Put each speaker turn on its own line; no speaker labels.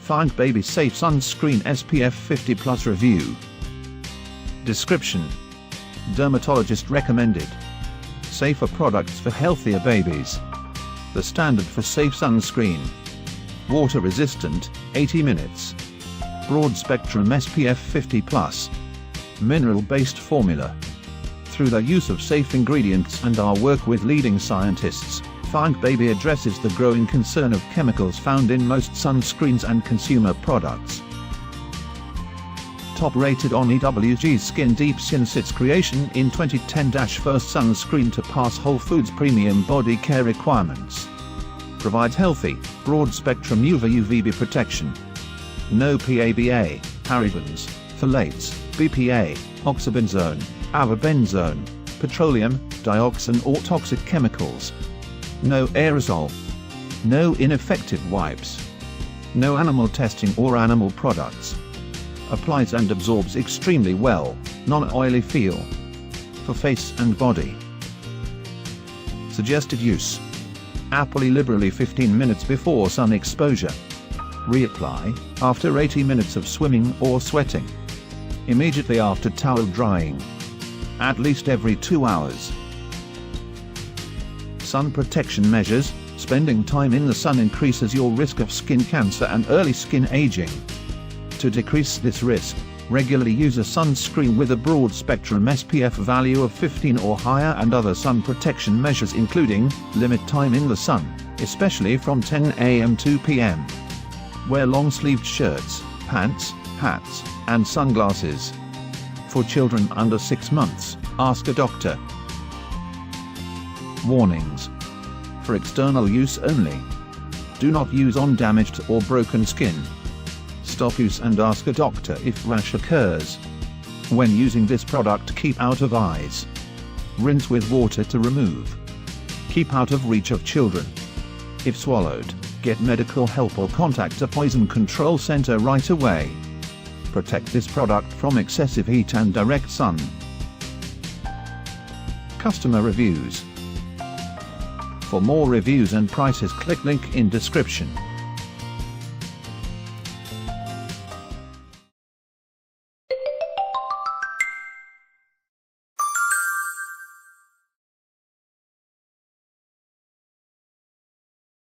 Thinkbaby Safe Sunscreen SPF 50+ Review. Description: Dermatologist Recommended. Safer products for healthier babies. The standard for safe sunscreen. Water resistant, 80 minutes. Broad spectrum SPF 50+. Mineral-based formula. Through the use of safe ingredients and our work with leading scientists, Thinkbaby addresses the growing concern of chemicals found in most sunscreens and consumer products. Top rated on EWG's Skin Deep since its creation in 2010. First sunscreen to pass Whole Foods premium body care requirements. Provides healthy, broad spectrum UVB protection. No PABA, parabens, phthalates, BPA, Oxybenzone, Avobenzone, petroleum, dioxane or toxic chemicals. No aerosol. No ineffective wipes. No animal testing or animal products. Applies and absorbs extremely well, non-oily feel. For face and body. Suggested use: apply liberally 15 minutes before sun exposure. Reapply after 80 minutes of swimming or sweating. Immediately after towel drying. At least every 2 hours. Sun protection measures: spending time in the sun increases your risk of skin cancer and early skin aging. To decrease this risk, regularly use a sunscreen with a broad spectrum SPF value of 15 or higher, and other sun protection measures including, limit time in the sun, especially from 10 a.m. to 2 p.m. Wear long-sleeved shirts, pants, hats, and sunglasses. For children under 6 months, ask a doctor. Warnings: for external use only. Do not use on damaged or broken skin. Stop use and ask a doctor if rash occurs. When using this product, keep out of eyes. Rinse with water to remove. Keep out of reach of children. If swallowed, get medical help or contact a poison control center right away. Protect this product from excessive heat and direct sun. Customer reviews. For more reviews and prices, click link in description.